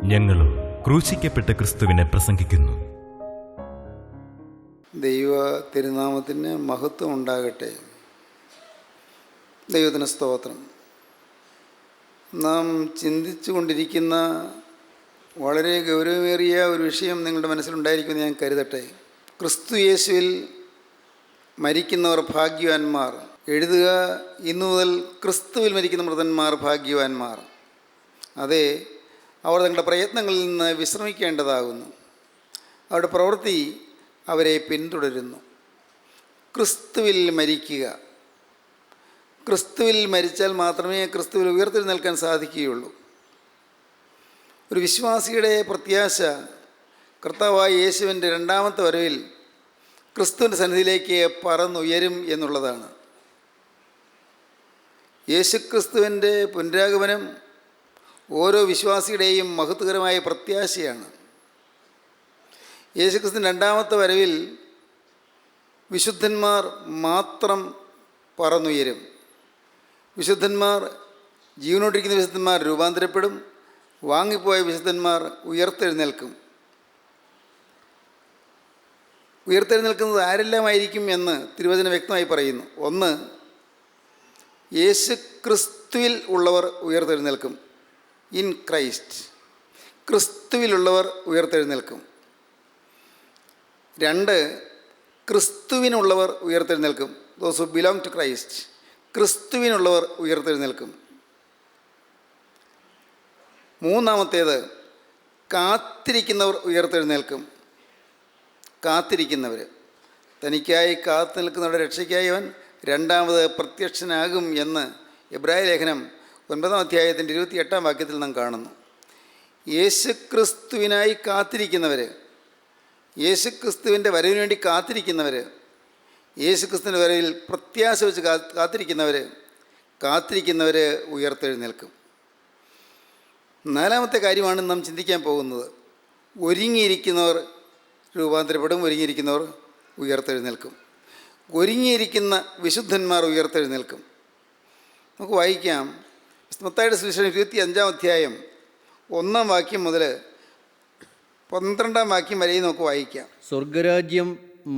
ഞങ്ങളും ക്രൂശിക്കപ്പെട്ട ക്രിസ്തുവിനെ പ്രസംഗിക്കുന്നു. ദൈവ തിരുനാമത്തിന് മഹത്വം ഉണ്ടാകട്ടെ. ദൈവത്തിന് സ്തോത്രം. നാം ചിന്തിച്ചു കൊണ്ടിരിക്കുന്ന വളരെ ഗൗരവമേറിയ ഒരു വിഷയം നിങ്ങളുടെ മനസ്സിലുണ്ടായിരിക്കുമെന്ന് ഞാൻ കരുതട്ടെ. ക്രിസ്തു യേശുവിൽ മരിക്കുന്നവർ ഭാഗ്യവാന്മാർ. എഴുതുക, ഇന്നു മുതൽ ക്രിസ്തുവിൽ മരിക്കുന്ന മൃതന്മാർ ഭാഗ്യവാന്മാർ. അതെ, അവർ തങ്ങളുടെ പ്രയത്നങ്ങളിൽ നിന്ന് വിശ്രമിക്കേണ്ടതാകുന്നു. അവരുടെ പ്രവൃത്തി അവരെ പിന്തുടരുന്നു. ക്രിസ്തുവിൽ മരിക്കുക. ക്രിസ്തുവിൽ മരിച്ചാൽ മാത്രമേ ക്രിസ്തുവിൽ ഉയർത്തെഴുന്നേൽക്കാൻ സാധിക്കുകയുള്ളൂ. ഒരു വിശ്വാസിയുടെ പ്രത്യാശ കർത്താവായ യേശുവിൻ്റെ രണ്ടാമത്തെ വരവിൽ ക്രിസ്തുവിൻ്റെ സന്നിധിയിലേക്ക് പറന്നുയരും എന്നുള്ളതാണ്. യേശുക്രിസ്തുവിൻ്റെ പുനരാഗമനം ഓരോ വിശ്വാസിയുടെയും മഹത്വകരമായ പ്രത്യാശയാണ്. യേശുക്രിസ്തുവിൻ്റെ രണ്ടാമത്തെ വരവിൽ വിശുദ്ധന്മാർ മാത്രം പറന്നുയരും. വിശുദ്ധന്മാർ, ജീവനോട്ടിരിക്കുന്ന വിശുദ്ധന്മാർ രൂപാന്തരപ്പെടും. വാങ്ങിപ്പോയ വിശുദ്ധന്മാർ ഉയർത്തെഴുന്നേൽക്കും. ഉയർത്തെഴുന്നേൽക്കുന്നത് ആരെല്ലാമായിരിക്കും എന്ന് തിരുവചനം വ്യക്തമായി പറയുന്നു. ഒന്ന്, യേശു ക്രിസ്തുവിൽ ഉള്ളവർ ഉയർത്തെഴുന്നേൽക്കും. ഇൻ ക്രൈസ്റ്റ്, ക്രിസ്തുവിലുള്ളവർ ഉയർത്തെഴുന്നേൽക്കും. രണ്ട്, ക്രിസ്തുവിനുള്ളവർ ഉയർത്തെഴുന്നേൽക്കും. Those who belong to Christ, ക്രിസ്തുവിനുള്ളവർ ഉയർത്തെഴുന്നേൽക്കും. മൂന്നാമത്തേത്, കാത്തിരിക്കുന്നവർ ഉയർത്തെഴുന്നേൽക്കും. കാത്തിരിക്കുന്നവർ, തനിക്കായി കാത്തു നിൽക്കുന്നവരുടെ രക്ഷയ്ക്കായി അവൻ രണ്ടാമത് പ്രത്യക്ഷനാകും എന്ന് എബ്രായ ലേഖനം 9-ാം അധ്യായത്തിൻ്റെ 28-ാം വാക്യത്തിൽ നാം കാണുന്നു. യേശുക്രിസ്തുവിനായി കാത്തിരിക്കുന്നവർ, യേശുക്രിസ്തുവിൻ്റെ വരവിന് വേണ്ടി കാത്തിരിക്കുന്നവർ, യേശുക്രിസ്തുവിൻ്റെ വരവിൽ പ്രത്യാശ വെച്ച് കാത്തിരിക്കുന്നവർ ഉയർത്തെഴുന്നേൽക്കും. നാലാമത്തെ കാര്യമാണ് നാം ചിന്തിക്കാൻ പോകുന്നത്. ഒരുങ്ങിയിരിക്കുന്നവർ രൂപാന്തരപ്പെടും, ഒരുങ്ങിയിരിക്കുന്നവർ ഉയർത്തെഴുന്നേൽക്കും. ഒരുങ്ങിയിരിക്കുന്ന വിശുദ്ധന്മാർ ഉയർത്തെഴുന്നേൽക്കും. നമുക്ക് വായിക്കാം. മത്തായിയുടെ സുവിശേഷം 25-ാം അധ്യായം 1-ാം വാക്യം മുതൽ 12-ാം വാക്യം വരെയും നമുക്ക് വായിക്കാം. സ്വർഗരാജ്യം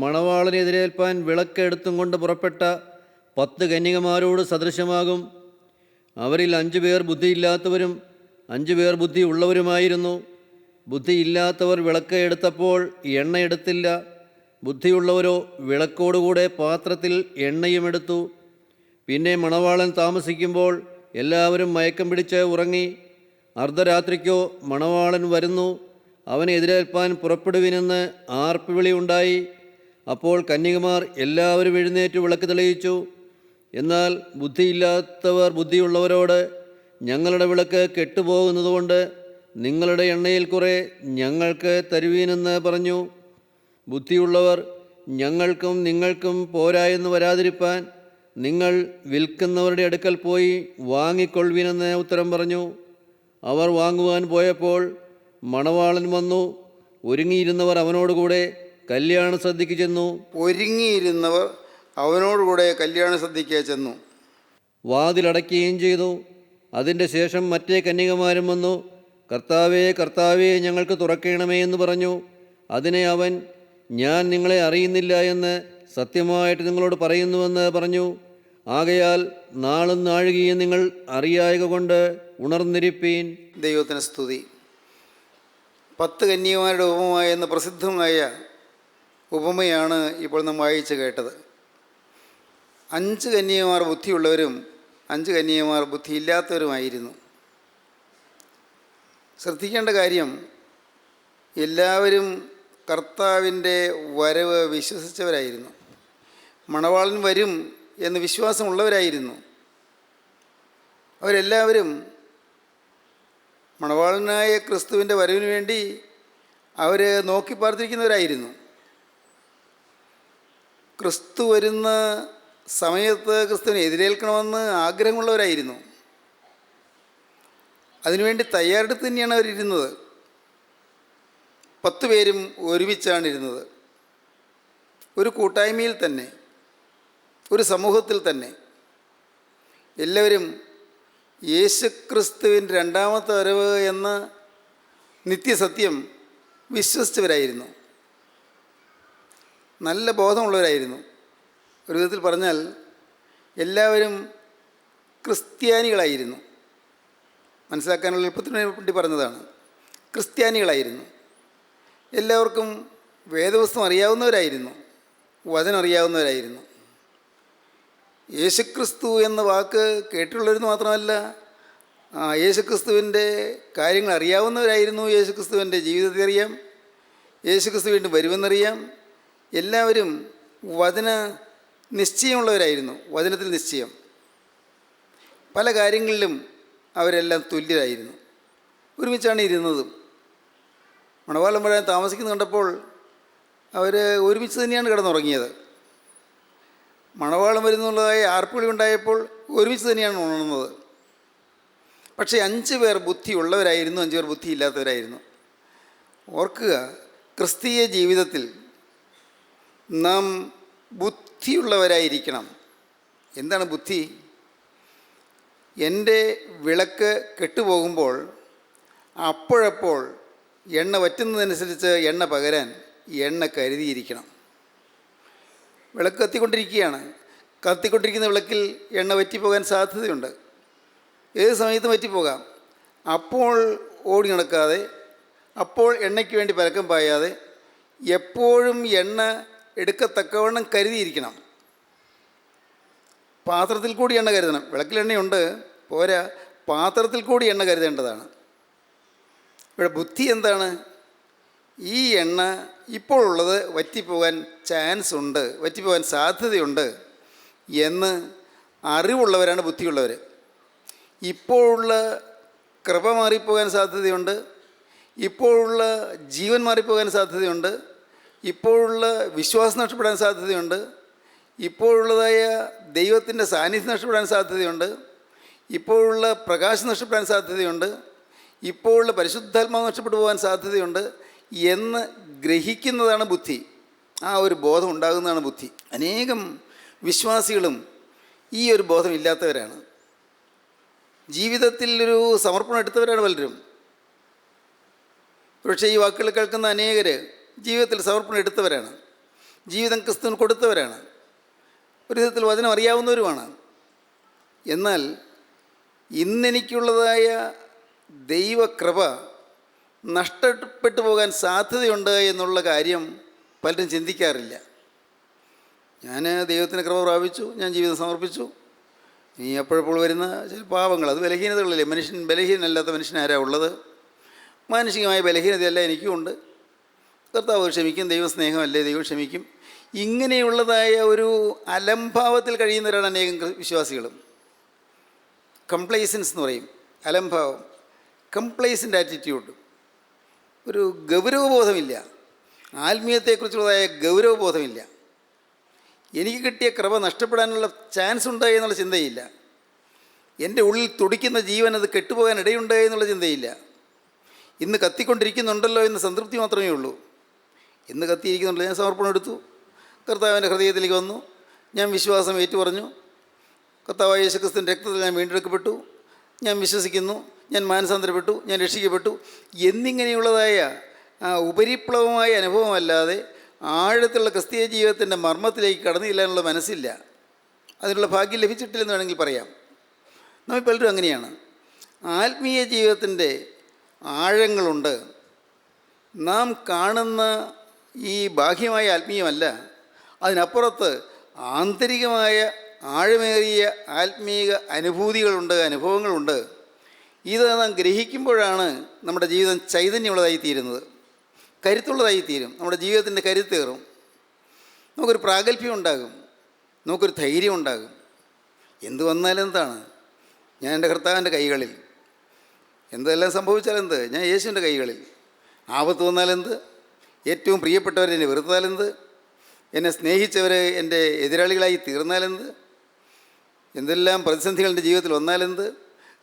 മണവാളനെ എതിരേൽപ്പാൻ വിളക്കെടുത്തും കൊണ്ട് പുറപ്പെട്ട 10 കന്യകമാരോട് സദൃശമാകും. അവരിൽ 5 പേർ ബുദ്ധിയില്ലാത്തവരും 5 പേർ ബുദ്ധി ഉള്ളവരുമായിരുന്നു. ബുദ്ധിയില്ലാത്തവർ വിളക്ക് എടുത്തപ്പോൾ എണ്ണ എടുത്തില്ല. ബുദ്ധിയുള്ളവരോ വിളക്കോടുകൂടെ പാത്രത്തിൽ എണ്ണയും എടുത്തു. പിന്നെ മണവാളൻ താമസിക്കുമ്പോൾ എല്ലാവരും മയക്കം പിടിച്ച് ഉറങ്ങി. അർദ്ധരാത്രിക്കോ മണവാളൻ വരുന്നു, അവനെ എതിരേൽപ്പാൻ പുറപ്പെടുവിനെന്ന് ആർപ്പുവിളി ഉണ്ടായി. അപ്പോൾ കന്യകമാർ എല്ലാവരും എഴുന്നേറ്റ് വിളക്ക് തെളിയിച്ചു. എന്നാൽ ബുദ്ധിയില്ലാത്തവർ ബുദ്ധിയുള്ളവരോട്, ഞങ്ങളുടെ വിളക്ക് കെട്ടുപോകുന്നതുകൊണ്ട് നിങ്ങളുടെ എണ്ണയിൽ കുറെ ഞങ്ങൾക്ക് തരുവീനെന്ന് പറഞ്ഞു. ബുദ്ധിയുള്ളവർ, ഞങ്ങൾക്കും നിങ്ങൾക്കും പോരായെന്ന് വരാതിരിപ്പാൻ നിങ്ങൾ വിൽക്കുന്നവരുടെ അടുക്കൽ പോയി വാങ്ങിക്കൊള്ളുവിനെന്ന് ഉത്തരം പറഞ്ഞു. അവർ വാങ്ങുവാൻ പോയപ്പോൾ മണവാളൻ വന്നു. ഒരുങ്ങിയിരുന്നവർ അവനോടുകൂടെ കല്യാണ സദ്യക്ക് ചെന്നു. ഒരുങ്ങിയിരുന്നവർ അവനോടുകൂടെ കല്യാണ സദ്യക്ക് ചെന്നു. വാതിലടയ്ക്കുകയും ചെയ്തു. അതിൻ്റെ ശേഷം മറ്റേ കന്യകമാരും വന്നു, കർത്താവേ കർത്താവേ, ഞങ്ങൾക്ക് തുറക്കണമേ എന്ന് പറഞ്ഞു. അതിനെ അവൻ, ഞാൻ നിങ്ങളെ അറിയുന്നില്ല എന്ന് സത്യമായിട്ട് നിങ്ങളോട് പറയുന്നുവെന്ന് പറഞ്ഞു. ആകയാൽ നാളും നാഴികയും നിങ്ങൾ അറിയായക കൊണ്ട് ഉണർന്നിരിപ്പീൻ. ദൈവത്തിന് സ്തുതി. 10 കന്യകമാരുടെ ഉപമ എന്ന പ്രസിദ്ധമായ ഉപമയാണ് ഇപ്പോൾ നാം വായിച്ച് കേട്ടത്. 5 കന്യകമാർ ബുദ്ധിയുള്ളവരും 5 കന്യകമാർ ബുദ്ധിയില്ലാത്തവരുമായിരുന്നു. ശ്രദ്ധിക്കേണ്ട കാര്യം, എല്ലാവരും കർത്താവിൻ്റെ വരവ് വിശ്വസിച്ചവരായിരുന്നു. മണവാളൻ വരും എന്ന് വിശ്വാസമുള്ളവരായിരുന്നു. അവരെല്ലാവരും മണവാളനായ ക്രിസ്തുവിൻ്റെ വരവിന് വേണ്ടി അവർ നോക്കി പാർത്തിരിക്കുന്നവരായിരുന്നു. ക്രിസ്തു വരുന്ന സമയത്ത് ക്രിസ്തുവിനെ എതിരേൽക്കണമെന്ന് ആഗ്രഹമുള്ളവരായിരുന്നു. അതിനുവേണ്ടി തയ്യാറെടുത്ത് തന്നെയാണ് അവരിരുന്നത്. 10 പേരും ഒരുമിച്ചാണ് ഇരുന്നത്. ഒരു കൂട്ടായ്മയിൽ തന്നെ, ഒരു സമൂഹത്തിൽ തന്നെ എല്ലാവരും യേശുക്രിസ്തുവിൻ്റെ രണ്ടാമത്തെ വരവ് എന്ന നിത്യസത്യം വിശ്വസിച്ചവരായിരുന്നു. നല്ല ബോധമുള്ളവരായിരുന്നു. ഒരു വിധത്തിൽ പറഞ്ഞാൽ എല്ലാവരും ക്രിസ്ത്യാനികളായിരുന്നു. മനസ്സിലാക്കാനുള്ള എളുപ്പത്തിന് വേണ്ടി പറഞ്ഞതാണ്. ക്രിസ്ത്യാനികളായിരുന്നു. എല്ലാവർക്കും വേദപുസ്തകം അറിയാവുന്നവരായിരുന്നു, വചനം അറിയാവുന്നവരായിരുന്നു. യേശുക്രിസ്തു എന്ന വാക്ക് കേട്ടിട്ടുള്ളവരെന്ന് മാത്രമല്ല, യേശുക്രിസ്തുവിൻ്റെ കാര്യങ്ങൾ അറിയാവുന്നവരായിരുന്നു. യേശുക്രിസ്തുവിൻ്റെ ജീവിതത്തെ അറിയാം, യേശുക്രിസ്തു വീണ്ടും വരുമെന്നറിയാം. എല്ലാവരും വചന നിശ്ചയമുള്ളവരായിരുന്നു, വചനത്തിൽ നിശ്ചയം. പല കാര്യങ്ങളിലും അവരെല്ലാം തുല്യരായിരുന്നു. ഒരുമിച്ചാണ് ഇരുന്നതും. മണവാളം വരാൻ താമസിക്കുന്നത് കണ്ടപ്പോൾ അവർ ഒരുമിച്ച് തന്നെയാണ് കിടന്നുറങ്ങിയത്. മണവാളം വരുന്നുള്ളതായ ആർപ്പുളി ഉണ്ടായപ്പോൾ ഒരുമിച്ച് തന്നെയാണ് ഉണർന്നത്. പക്ഷേ 5 പേർ ബുദ്ധിയുള്ളവരായിരുന്നു, 5 പേർ ബുദ്ധിയില്ലാത്തവരായിരുന്നു. ഓർക്കുക, ക്രിസ്തീയ ജീവിതത്തിൽ നാം ബുദ്ധിയുള്ളവരായിരിക്കണം. എന്താണ് ബുദ്ധി? എൻ്റെ വിളക്ക് കെട്ടുപോകുമ്പോൾ അപ്പോഴപ്പോൾ എണ്ണ വറ്റുന്നതനുസരിച്ച് എണ്ണ പകരാൻ എണ്ണ കരുതിയിരിക്കണം. വിളക്ക് കത്തിക്കൊണ്ടിരിക്കുകയാണ്. കത്തിക്കൊണ്ടിരിക്കുന്ന വിളക്കിൽ എണ്ണ വറ്റിപ്പോകാൻ സാധ്യതയുണ്ട്. ഏത് സമയത്തും വറ്റിപ്പോകാം. അപ്പോൾ ഓടി നടക്കാതെ, അപ്പോൾ എണ്ണയ്ക്ക് വേണ്ടി പരക്കം പായാതെ എപ്പോഴും എണ്ണ എടുക്കത്തക്കവണ്ണം കരുതിയിരിക്കണം. പാത്രത്തിൽ കൂടി എണ്ണ കരുതണം. വിളക്കിൽ എണ്ണയുണ്ട് പോരാ, പാത്രത്തിൽ കൂടി എണ്ണ കരുതേണ്ടതാണ്. ഇവിടെ ബുദ്ധി എന്താണ്? ഈ എണ്ണ ഇപ്പോഴുള്ളത് വറ്റിപ്പോകാൻ ചാൻസ് ഉണ്ട്, വറ്റിപ്പോകാൻ സാധ്യതയുണ്ട് എന്ന് അറിവുള്ളവരാണ് ബുദ്ധിയുള്ളവർ. ഇപ്പോഴുള്ള കൃപ മാറിപ്പോകാൻ സാധ്യതയുണ്ട്, ഇപ്പോഴുള്ള ജീവൻ മാറിപ്പോകാൻ സാധ്യതയുണ്ട്, ഇപ്പോഴുള്ള വിശ്വാസം നഷ്ടപ്പെടാൻ സാധ്യതയുണ്ട്, ഇപ്പോഴുള്ളതായ ദൈവത്തിൻ്റെ സാന്നിധ്യം നഷ്ടപ്പെടാൻ സാധ്യതയുണ്ട്, ഇപ്പോഴുള്ള പ്രകാശം നഷ്ടപ്പെടാൻ സാധ്യതയുണ്ട്, ഇപ്പോഴുള്ള പരിശുദ്ധാത്മാവ് നഷ്ടപ്പെട്ടു പോകാൻ സാധ്യതയുണ്ട് എന്ന് ഗ്രഹിക്കുന്നതാണ് ബുദ്ധി. ആ ഒരു ബോധം ഉണ്ടാകുന്നതാണ് ബുദ്ധി. അനേകം വിശ്വാസികളും ഈ ഒരു ബോധം ഇല്ലാത്തവരാണ്. ജീവിതത്തിൽ ഒരു സമർപ്പണം എടുത്തവരാണ് പലരും. പക്ഷേ ഈ വാക്കുകൾ കേൾക്കുന്ന അനേകർ ജീവിതത്തിൽ സമർപ്പണം എടുത്തവരാണ്, ജീവിതം ക്രിസ്തുവിന് കൊടുത്തവരാണ്, ഒരു വിധത്തിൽ വചനം അറിയാവുന്നവരുമാണ്. എന്നാൽ ഇന്നെനിക്കുള്ളതായ ദൈവകൃപ നഷ്ടപ്പെട്ടു പോകാൻ സാധ്യതയുണ്ട് എന്നുള്ള കാര്യം പലരും ചിന്തിക്കാറില്ല. ഞാൻ ദൈവത്തിൻ്റെ കൃപ പ്രാപിച്ചു, ഞാൻ ജീവിതം സമർപ്പിച്ചു, ഇനി എപ്പോഴെപ്പോൾ വരുന്ന ചില പാവങ്ങൾ, അത് ബലഹീനതകളില്ലേ. ബലഹീനല്ലാത്ത മനുഷ്യനാരാ ഉള്ളത്? മാനസികമായ ബലഹീനതയല്ല എനിക്കുമുണ്ട്. കർത്താവ് ക്ഷമിക്കും, ദൈവസ്നേഹമല്ലേ, ദൈവം ക്ഷമിക്കും. ഇങ്ങനെയുള്ളതായ ഒരു അലംഭാവത്തിൽ കഴിയുന്നവരാണ് അനേകം വിശ്വാസികളും. കംപ്ലൈസൻസ് എന്ന് പറയും, അലംഭാവം, കംപ്ലൈസൻ്റ് ആറ്റിറ്റ്യൂഡ്. ഒരു ഗൗരവബോധമില്ല, ആത്മീയത്തെക്കുറിച്ചുള്ളതായ ഗൗരവബോധമില്ല. എനിക്ക് കിട്ടിയ കൃപ നഷ്ടപ്പെടാനുള്ള ചാൻസ് ഉണ്ട് എന്നുള്ള ചിന്തയില്ല. എൻ്റെ ഉള്ളിൽ തുടിക്കുന്ന ജീവൻ അത് കെട്ടുപോകാൻ ഇടയുണ്ട് എന്നുള്ള ചിന്തയില്ല. ഇന്ന് കത്തിക്കൊണ്ടിരിക്കുന്നുണ്ടല്ലോ എന്ന് സംതൃപ്തി മാത്രമേ ഉള്ളൂ. ഇന്ന് കത്തിയിരിക്കുന്നുണ്ടല്ലോ, ഞാൻ സമർപ്പണം എടുത്തു, കർത്താവിൻ്റെ ഹൃദയത്തിലേക്ക് വന്നു, ഞാൻ വിശ്വാസം ഏറ്റുപറഞ്ഞു, കർത്താവായ യേശുക്രിസ്തുവിൻ്റെ രക്തത്തിൽ ഞാൻ വീണ്ടെടുക്കപ്പെട്ടു, ഞാൻ വിശ്വസിക്കുന്നു, ഞാൻ മാനസാന്തരപ്പെട്ടു, ഞാൻ രക്ഷിക്കപ്പെട്ടു എന്നിങ്ങനെയുള്ളതായ ഉപരിപ്ലവമായ അനുഭവമല്ലാതെ ആഴത്തുള്ള ക്രിസ്തീയ ജീവിതത്തിൻ്റെ മർമ്മത്തിലേക്ക് കടന്നില്ല എന്നുള്ള മനസ്സില്ല. അതിനുള്ള ഭാഗ്യം ലഭിച്ചിട്ടില്ലെന്ന് വേണമെങ്കിൽ പറയാം. നമ്മൾ പലരും അങ്ങനെയാണ്. ആത്മീയ ജീവിതത്തിൻ്റെ ആഴങ്ങളുണ്ട്. നാം കാണുന്ന ഈ ബാഹ്യമായ ആത്മീയമല്ല, അതിനപ്പുറത്ത് ആന്തരികമായ ആഴമേറിയ ആത്മീയ അനുഭൂതികളുണ്ട്, അനുഭവങ്ങളുണ്ട്. ഇത് നാം ഗ്രഹിക്കുമ്പോഴാണ് നമ്മുടെ ജീവിതം ചൈതന്യമുള്ളതായി തീരുന്നത്, കരുത്തുള്ളതായിത്തീരും. നമ്മുടെ ജീവിതത്തിൻ്റെ കരുത്തേറും. നമുക്കൊരു പ്രാഗൽഭ്യം ഉണ്ടാകും, നമുക്കൊരു ധൈര്യം ഉണ്ടാകും. എന്ത് വന്നാലും എന്താണ്, ഞാൻ എൻ്റെ കർത്താവിൻ്റെ കൈകളിൽ. എന്തെല്ലാം സംഭവിച്ചാലെന്ത്, ഞാൻ യേശുവിൻ്റെ കൈകളിൽ. ആപത്ത് വന്നാലെന്ത്, ഏറ്റവും പ്രിയപ്പെട്ടവരെന്നെ വെറുത്താലെന്ത്, എന്നെ സ്നേഹിച്ചവർ എൻ്റെ എതിരാളികളായി തീർന്നാലെന്ത്, എന്തെല്ലാം പ്രതിസന്ധികൾ എൻ്റെ ജീവിതത്തിൽ വന്നാലെന്ത്,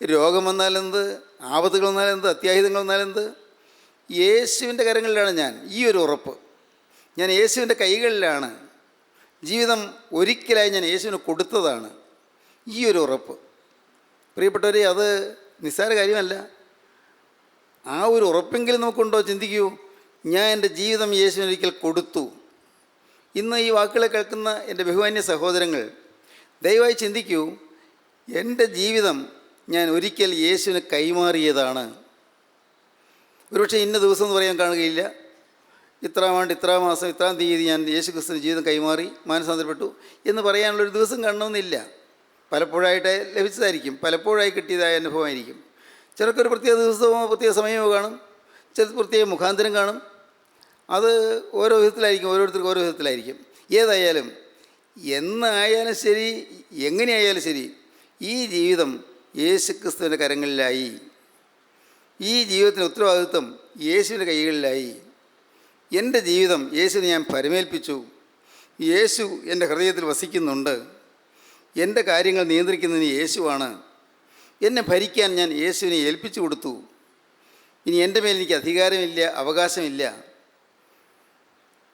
രോഗം വന്നാലെന്ത്, ആപത്തുകൾ വന്നാലെന്ത്, അത്യാഹിതങ്ങൾ വന്നാലെന്ത്, യേശുവിൻ്റെ കരങ്ങളിലാണ് ഞാൻ. ഈ ഒരു ഉറപ്പ്, ഞാൻ യേശുവിൻ്റെ കൈകളിലാണ്. ജീവിതം ഒരിക്കലായി ഞാൻ യേശുവിന് കൊടുത്തതാണ്. ഈ ഒരു ഉറപ്പ് പ്രിയപ്പെട്ടവരെ, അത് നിസ്സാര കാര്യമല്ല. ആ ഒരു ഉറപ്പെങ്കിലും നമുക്കുണ്ടോ? ചിന്തിക്കൂ. ഞാൻ എൻ്റെ ജീവിതം യേശുവിനൊരിക്കൽ കൊടുത്തു. ഇന്ന് ഈ വാക്കുകളെ കേൾക്കുന്ന എൻ്റെ ബഹുമാന്യ സഹോദരങ്ങൾ, ദയവായി ചിന്തിക്കൂ. എൻ്റെ ജീവിതം ഞാൻ ഒരിക്കൽ യേശുവിന് കൈമാറിയതാണ്. ഒരുപക്ഷെ ഇന്ന ദിവസം എന്ന് പറയാൻ കാണുകയില്ല. ഇത്രാം ആണ്ട്, ഇത്രാം മാസം, ഇത്രാം തീയതി ഞാൻ യേശു ക്രിസ്തുവിന് ജീവിതം കൈമാറി മാനസാന്തരപ്പെട്ടു എന്ന് പറയാനുള്ളൊരു ദിവസം കാണണമെന്നില്ല. പലപ്പോഴായിട്ട് ലഭിച്ചതായിരിക്കും, പലപ്പോഴായി കിട്ടിയതായ അനുഭവമായിരിക്കും. ചിലർക്കൊരു പ്രത്യേക ദിവസമോ പ്രത്യേക സമയമോ കാണും, ചില പ്രത്യേക മുഖാന്തരം കാണും. അത് ഓരോ വിധത്തിലായിരിക്കും, ഓരോരുത്തർക്കും ഓരോ വിധത്തിലായിരിക്കും. ഏതായാലും എന്നായാലും ശരി, എങ്ങനെയായാലും ശരി, ഈ ജീവിതം യേശു ക്രിസ്തുവിൻ്റെ കരങ്ങളിലായി. ഈ ജീവിതത്തിൻ്റെ ഉത്തരവാദിത്വം യേശുവിൻ്റെ കൈകളിലായി. എൻ്റെ ജീവിതം യേശുവിനെ ഞാൻ പരമേൽപ്പിച്ചു. യേശു എൻ്റെ ഹൃദയത്തിൽ വസിക്കുന്നുണ്ട്. എൻ്റെ കാര്യങ്ങൾ നിയന്ത്രിക്കുന്നതിന് യേശുവാണ്. എന്നെ ഭരിക്കാൻ ഞാൻ യേശുവിനെ ഏൽപ്പിച്ചു കൊടുത്തു. ഇനി എൻ്റെ മേൽ എനിക്ക് അധികാരമില്ല, അവകാശമില്ല.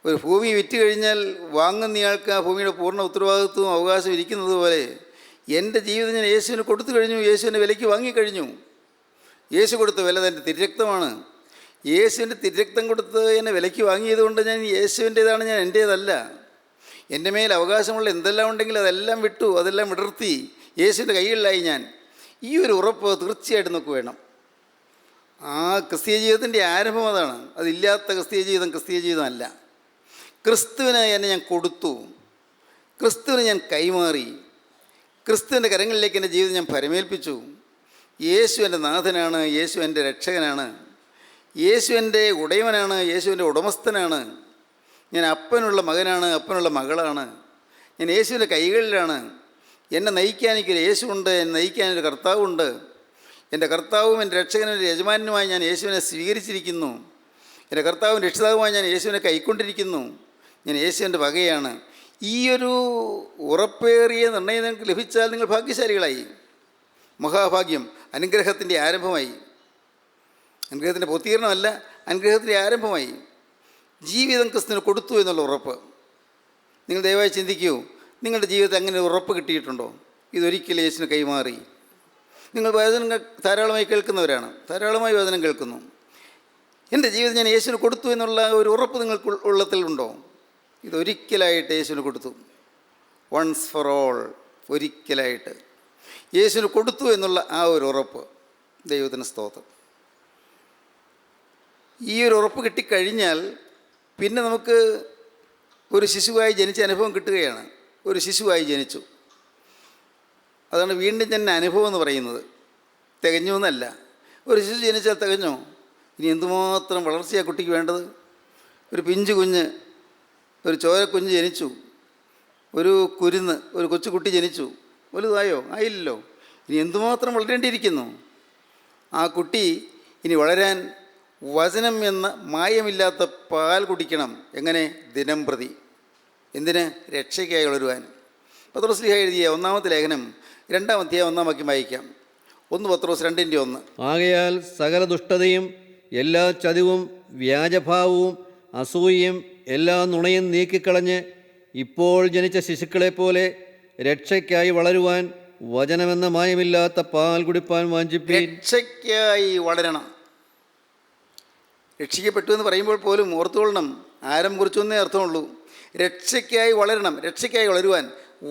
ഒരു ഭൂമി വിറ്റ് കഴിഞ്ഞാൽ വാങ്ങുന്നയാൾക്ക് ആ ഭൂമിയുടെ പൂർണ്ണ ഉത്തരവാദിത്വവും അവകാശം ഇരിക്കുന്നത് പോലെ എൻ്റെ ജീവിതം ഞാൻ യേശുവിന് കൊടുത്തു കഴിഞ്ഞു. യേശുവിൻ്റെ വിലയ്ക്ക് വാങ്ങിക്കഴിഞ്ഞു. യേശു കൊടുത്ത വില എൻ്റെ തിരുരക്തമാണ്. യേശുവിൻ്റെ തിരുരക്തം കൊടുത്ത് എന്നെ വിലയ്ക്ക് വാങ്ങിയതുകൊണ്ട് ഞാൻ യേശുവിൻ്റേതാണ്, ഞാൻ എൻ്റേതല്ല. എൻ്റെ മേൽ അവകാശമുള്ള എന്തെല്ലാം ഉണ്ടെങ്കിലും അതെല്ലാം വിട്ടു, അതെല്ലാം വിടർത്തി യേശുവിൻ്റെ കൈകളിലായി ഞാൻ. ഈ ഒരു ഉറപ്പ് തീർച്ചയായിട്ടും നമുക്ക് വേണം. ആ ക്രിസ്തീയ ജീവിതത്തിൻ്റെ ആരംഭം അതാണ്. അതില്ലാത്ത ക്രിസ്തീയ ജീവിതം ക്രിസ്തീയ ജീവിതമല്ല. ക്രിസ്തുവിന് എന്നെ ഞാൻ കൊടുത്തു, ക്രിസ്തുവിന് ഞാൻ കൈമാറി, ക്രിസ്തുവിൻ്റെ കരങ്ങളിലേക്ക് എൻ്റെ ജീവിതം ഞാൻ പരമേൽപ്പിച്ചു. യേശു എൻ്റെ നാഥനാണ്, യേശു എൻ്റെ രക്ഷകനാണ്, യേശു എൻ്റെ ഉടയവനാണ്, യേശു എൻ്റെ ഉടമസ്ഥനാണ്. ഞാൻ അപ്പനുള്ള മകനാണ്, അപ്പനുള്ള മകളാണ്. ഞാൻ യേശുവിൻ്റെ കൈകളിലാണ്. എന്നെ നയിക്കാൻ എനിക്കൊരു യേശുവുണ്ട്, എന്നെ നയിക്കാനൊരു കർത്താവുണ്ട്. എൻ്റെ കർത്താവും എൻ്റെ രക്ഷകനും എൻ്റെ യജമാനുമായി ഞാൻ യേശുവിനെ സ്വീകരിച്ചിരിക്കുന്നു. എൻ്റെ കർത്താവും രക്ഷിതാവുമായി ഞാൻ യേശുവിനെ കൈക്കൊണ്ടിരിക്കുന്നു. ഞാൻ യേശുവിൻ്റെ വകയാണ്. ഈ ഒരു ഉറപ്പേറിയ നിർണയം നിങ്ങൾക്ക് ലഭിച്ചാൽ നിങ്ങൾ ഭാഗ്യശാലികളായി. മഹാഭാഗ്യം, അനുഗ്രഹത്തിൻ്റെ ആരംഭമായി. അനുഗ്രഹത്തിൻ്റെ പൂർത്തീകരണമല്ല, അനുഗ്രഹത്തിൻ്റെ ആരംഭമായി. ജീവിതം ക്രിസ്തുവിന് കൊടുത്തു എന്നുള്ള ഉറപ്പ്. നിങ്ങൾ ദയവായി ചിന്തിക്കൂ, നിങ്ങളുടെ ജീവിതത്തിൽ അങ്ങനെ ഒരു ഉറപ്പ് കിട്ടിയിട്ടുണ്ടോ? ഇതൊരിക്കലും യേശുവിന് കൈമാറി. നിങ്ങൾ വചനം ധാരാളമായി കേൾക്കുന്നവരാണ്, ധാരാളമായി വചനം കേൾക്കുന്നു. എൻ്റെ ജീവിതം ഞാൻ യേശുവിന് കൊടുത്തു എന്നുള്ള ഒരു ഉറപ്പ് നിങ്ങൾക്ക് ഉള്ളത്തിലുണ്ടോ? ഇതൊരിക്കലായിട്ട് യേശുവിന് കൊടുത്തു. വൺസ് ഫോർ ഓൾ, ഒരിക്കലായിട്ട് യേശുവിന് കൊടുത്തു എന്നുള്ള ആ ഒരു ഉറപ്പ്. ദൈവത്തിന് സ്തോത്രം. ഈ ഒരു ഉറപ്പ് കിട്ടിക്കഴിഞ്ഞാൽ പിന്നെ നമുക്ക് ഒരു ശിശുവായി ജനിച്ച അനുഭവം കിട്ടുകയാണ്. ഒരു ശിശുവായി ജനിച്ചു. അതാണ് വീണ്ടും തന്നെ അനുഭവം എന്ന് പറയുന്നത്. തികഞ്ഞു എന്നല്ല. ഒരു ശിശു ജനിച്ചാൽ തികഞ്ഞോ? ഇനി എന്തുമാത്രം വളർച്ചയാണ് കുട്ടിക്ക് വേണ്ടത്? ഒരു പിഞ്ചു കുഞ്ഞ്, ഒരു ചോരക്കുഞ്ഞ് ജനിച്ചു, ഒരു കുരുന്ന്, ഒരു കൊച്ചുകുട്ടി ജനിച്ചു. വലുതായോ? ആയില്ലല്ലോ. ഇനി എന്തുമാത്രം വളരേണ്ടിയിരിക്കുന്നു. ആ കുട്ടി ഇനി വളരാൻ വചനം എന്ന മായമില്ലാത്ത പാൽ കുടിക്കണം. എങ്ങനെ? ദിനം പ്രതി. എന്തിന്? രക്ഷയ്ക്കായി വളരുവാൻ. പത്രോസ് എഴുതിയ ഒന്നാമത്തെ ലേഖനം 2-ാം അധ്യായം 1-ാം വാക്യം വായിക്കാം. 1 പത്രോസ് 2:1. ആകയാൽ സകല ദുഷ്ടതയും എല്ലാ ചതിവും വ്യാജഭാവവും അസൂയയും എല്ലാ നുണയും നീക്കിക്കളഞ്ഞ് ഇപ്പോൾ ജനിച്ച ശിശുക്കളെപ്പോലെ രക്ഷയ്ക്കായി വളരുവാൻ വചനമെന്ന മായമില്ലാത്ത പാൽ കുടിപ്പാൻ വാഞ്ചിപ്പീൻ. രക്ഷയ്ക്കായി വളരണം. രക്ഷിക്കപ്പെട്ടു എന്ന് പറയുമ്പോൾ പോലും ഓർത്തുകൊള്ളണം, ആരം കുറിച്ചൊന്നേ അർത്ഥമുള്ളൂ. രക്ഷയ്ക്കായി വളരണം. രക്ഷയ്ക്കായി വളരുവാൻ